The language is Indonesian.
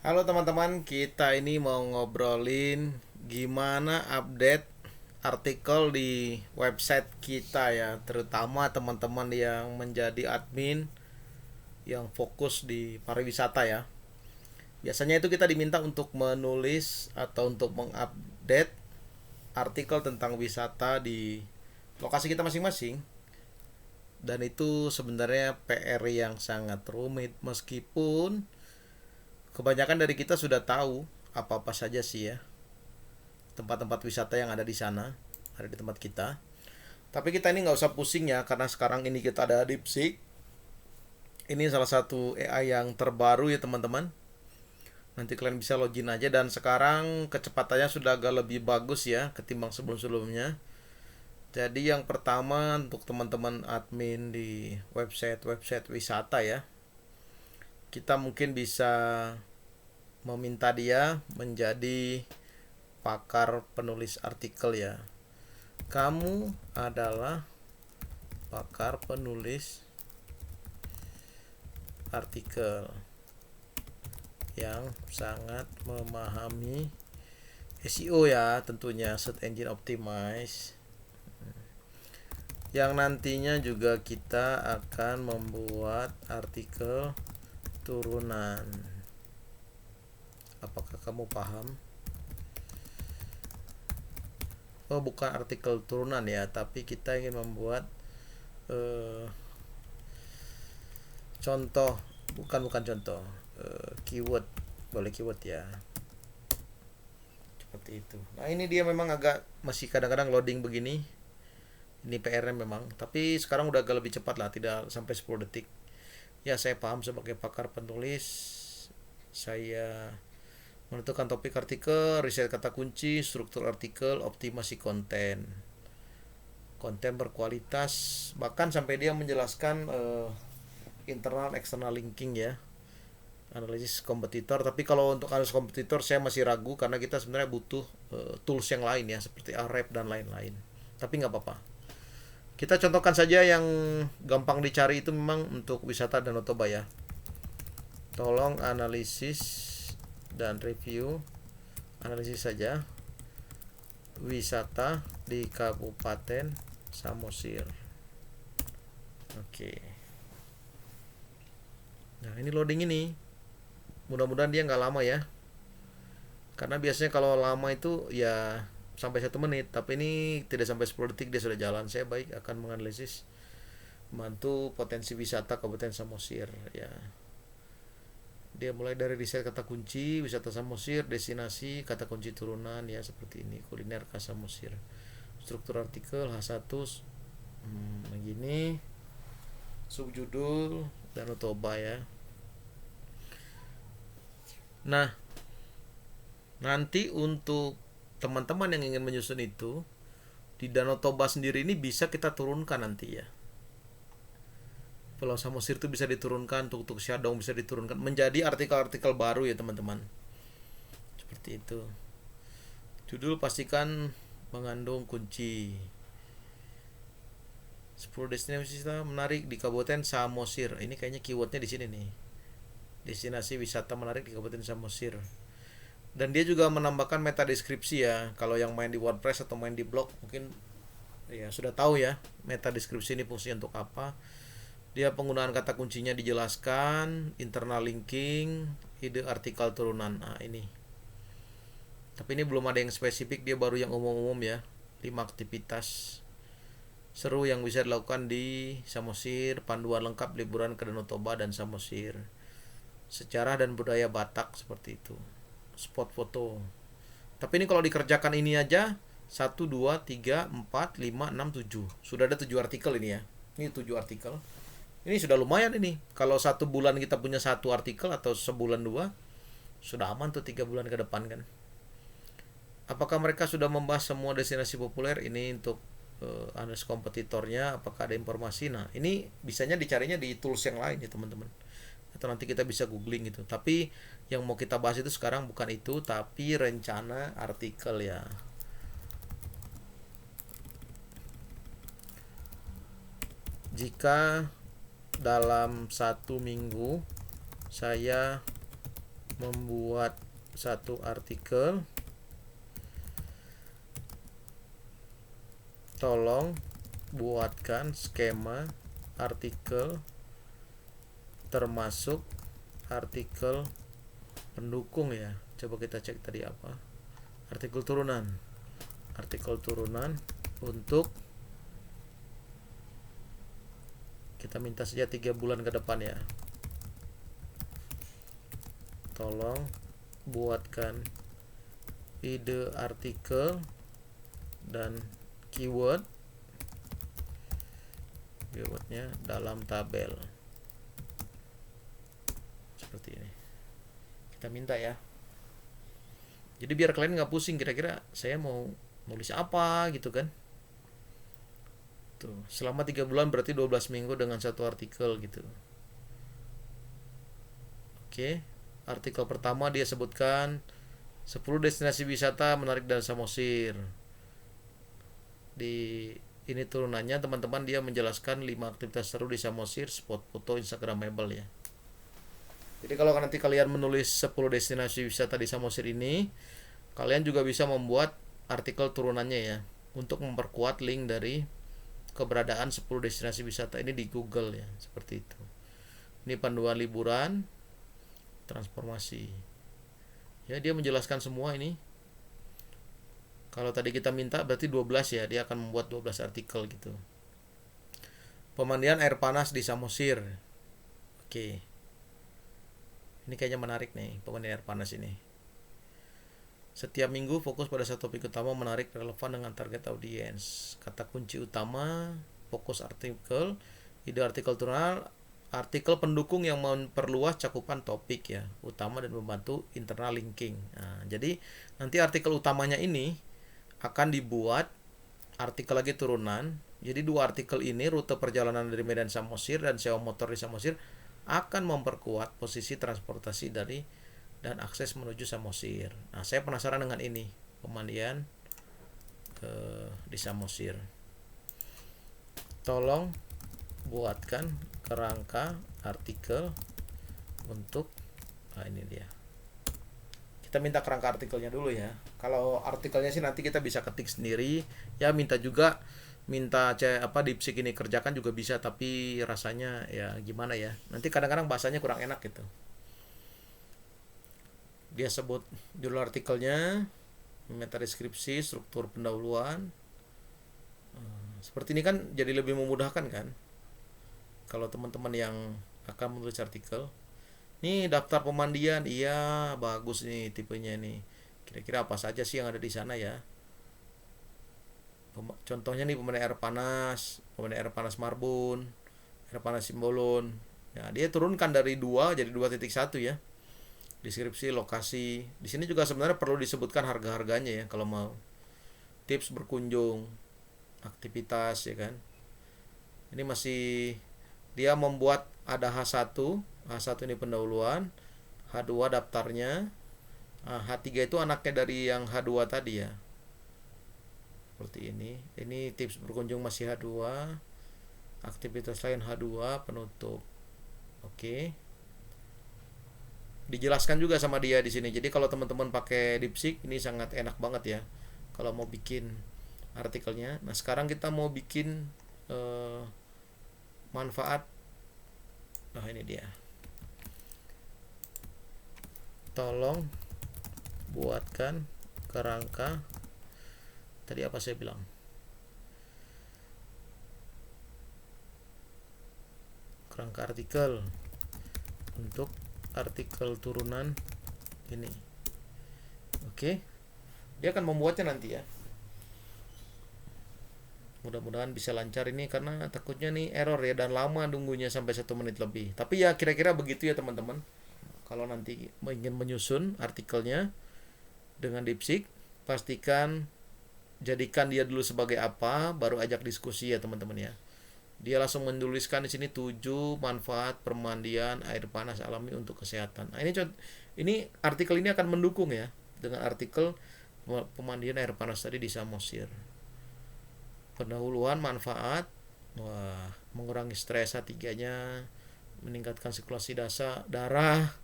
Halo teman-teman, kita ini mau ngobrolin gimana update artikel di website kita ya, terutama teman-teman yang menjadi admin yang fokus di pariwisata ya. Biasanya itu kita diminta untuk menulis atau untuk mengupdate artikel tentang wisata di lokasi kita masing-masing. Dan itu sebenarnya PR yang sangat rumit meskipun kebanyakan dari kita sudah tahu apa-apa saja sih ya tempat-tempat wisata yang ada di sana, ada di tempat kita. Tapi kita ini nggak usah pusing ya, karena sekarang ini kita ada DeepSeek. Ini salah satu AI yang terbaru ya teman-teman. Nanti kalian bisa login aja, dan sekarang kecepatannya sudah agak lebih bagus ya ketimbang sebelum-sebelumnya. Jadi yang pertama untuk teman-teman admin di website-website wisata ya, kita mungkin bisa meminta dia menjadi pakar penulis artikel ya. Kamu adalah pakar penulis artikel yang sangat memahami SEO ya, tentunya search engine optimize, yang nantinya juga kita akan membuat artikel turunan. Apakah kamu paham? Oh, bukan artikel turunan ya, tapi kita ingin membuat eh, contoh, bukan contoh, keyword, boleh keyword ya, seperti itu. Nah ini dia memang agak masih kadang-kadang loading begini, ini PR-nya memang, tapi sekarang udah agak lebih cepat lah, tidak sampai 10 detik ya. Saya paham sebagai pakar penulis, saya menentukan topik artikel, riset kata kunci, struktur artikel, optimasi konten, konten berkualitas, bahkan sampai dia menjelaskan internal external linking ya, analisis kompetitor. Tapi kalau untuk analisis kompetitor saya masih ragu, karena kita sebenarnya butuh tools yang lain ya, seperti Ahref dan lain-lain. Tapi nggak apa-apa, kita contohkan saja yang gampang dicari. Itu memang untuk wisata Danau Toba ya. Tolong analisis dan review, analisis saja wisata di Kabupaten Samosir. Oke, nah ini loading ini, mudah-mudahan dia nggak lama ya, karena biasanya kalau lama itu ya sampai 1 menit, tapi ini tidak sampai 10 detik dia sudah jalan. Saya baik akan menganalisis, membantu potensi wisata Kabupaten Samosir ya. Dia mulai dari riset kata kunci wisata Samosir, destinasi, kata kunci turunan ya, seperti ini, kuliner khas Samosir, struktur artikel H1 begini, subjudul Danau Toba ya. Nah, nanti untuk teman-teman yang ingin menyusun itu, di Danau Toba sendiri ini bisa kita turunkan nanti ya. Pulau Samosir itu bisa diturunkan, Tuk-Tuk Syadong bisa diturunkan menjadi artikel-artikel baru ya teman-teman. Seperti itu. Judul pastikan mengandung kunci 10 destinasi wisata menarik di Kabupaten Samosir. Ini kayaknya keywordnya di sini nih. Destinasi wisata menarik di Kabupaten Samosir. Dan dia juga menambahkan meta deskripsi ya. Kalau yang main di WordPress atau main di blog mungkin ya sudah tahu ya, meta deskripsi ini fungsinya untuk apa. Dia penggunaan kata kuncinya dijelaskan, internal linking, ide artikel turunan. Nah ini. Tapi ini belum ada yang spesifik, dia baru yang umum-umum ya. 5 aktivitas seru yang bisa dilakukan di Samosir, panduan lengkap liburan ke Danau Toba dan Samosir, sejarah dan budaya Batak, seperti itu, spot foto. Tapi ini kalau dikerjakan ini aja 1, 2, 3, 4, 5, 6, 7, sudah ada 7 artikel ini ya. Ini 7 artikel. Ini sudah lumayan ini. Kalau 1 bulan kita punya 1 artikel, atau sebulan 2, sudah aman tuh 3 bulan ke depan kan. Apakah mereka sudah membahas semua destinasi populer ini untuk analis kompetitornya? Apakah ada informasi? Nah ini bisanya dicarinya di tools yang lain ya teman-teman, atau nanti kita bisa googling gitu. Tapi yang mau kita bahas itu sekarang bukan itu, tapi rencana artikel ya. Jika dalam 1 minggu saya membuat satu artikel, tolong buatkan skema artikel termasuk artikel pendukung ya. Coba kita cek tadi apa. Artikel turunan. Artikel turunan untuk kita minta saja 3 bulan ke depan ya. Tolong buatkan ide artikel dan keywordnya dalam tabel seperti ini. Kita minta ya. Jadi biar kalian nggak pusing kira-kira saya mau nulis apa gitu kan. Tuh, selama 3 bulan berarti 12 minggu dengan satu artikel gitu. Oke, artikel pertama dia sebutkan 10 destinasi wisata menarik dari Samosir. Di ini turunannya teman-teman dia menjelaskan 5 aktivitas seru di Samosir, spot foto instagramable ya. Jadi kalau nanti kalian menulis 10 destinasi wisata di Samosir ini, kalian juga bisa membuat artikel turunannya ya, untuk memperkuat link dari keberadaan 10 destinasi wisata ini di Google ya, seperti itu. Ini panduan liburan, transformasi. Ya, dia menjelaskan semua ini. Kalau tadi kita minta berarti 12 ya, dia akan membuat 12 artikel gitu. Pemandian air panas di Samosir. Oke. Ini kayaknya menarik nih, pemandian air panas ini. Setiap minggu fokus pada satu topik utama menarik, relevan dengan target audiens. Kata kunci utama, fokus artikel, ide artikel turunan, artikel pendukung yang memperluas cakupan topik ya, utama dan membantu internal linking. Nah, jadi nanti artikel utamanya ini akan dibuat artikel lagi turunan. Jadi 2 artikel ini, rute perjalanan dari Medan Samosir dan sewa motor di Samosir, akan memperkuat posisi transportasi dari dan akses menuju Samosir. Nah, saya penasaran dengan ini, pemandian di Samosir. Tolong buatkan kerangka artikel untuk ini dia. Kita minta kerangka artikelnya dulu ya. Kalau artikelnya sih nanti kita bisa ketik sendiri ya, minta DeepSeek ini kerjakan juga bisa, tapi rasanya ya gimana ya, nanti kadang-kadang bahasanya kurang enak gitu. Dia sebut judul artikelnya, meta deskripsi, struktur pendahuluan. Seperti ini kan jadi lebih memudahkan kan kalau teman-teman yang akan menulis artikel. Nih daftar pemandian, iya bagus nih tipenya nih. Kira-kira apa saja sih yang ada di sana ya? Contohnya nih pemandian air panas Marbun, air panas Simbolon. Ya, dia turunkan dari 2 jadi 2.1 ya. Deskripsi, lokasi. Di sini juga sebenarnya perlu disebutkan harga-harganya ya kalau mau. Tips berkunjung, aktivitas ya kan. Ini masih dia membuat ada H1 ini pendahuluan, H2 daftarnya, H3 itu anaknya dari yang H2 tadi ya. Seperti ini. Ini tips berkunjung masih H2, aktivitas lain H2, penutup. Oke. Dijelaskan juga sama dia di sini. Jadi kalau teman-teman pakai DeepSeek ini sangat enak banget ya kalau mau bikin artikelnya. Nah, sekarang kita mau bikin manfaat. Nah, ini dia. Tolong buatkan kerangka. Tadi apa saya bilang? Kerangka artikel untuk artikel turunan ini. Oke. Dia akan membuatnya nanti ya. Mudah-mudahan bisa lancar ini, karena takutnya nih error ya, dan lama nunggunya sampai 1 menit lebih. Tapi ya kira-kira begitu ya teman-teman. Kalau nanti ingin menyusun artikelnya dengan DeepSeek, pastikan jadikan dia dulu sebagai apa, baru ajak diskusi ya teman-teman ya. Dia langsung menuliskan di sini 7 manfaat permandian air panas alami untuk kesehatan. Nah, ini artikel ini akan mendukung ya dengan artikel pemandian air panas tadi di Samosir. Pendahuluan manfaat, mengurangi stres, H3-nya meningkatkan sirkulasi darah,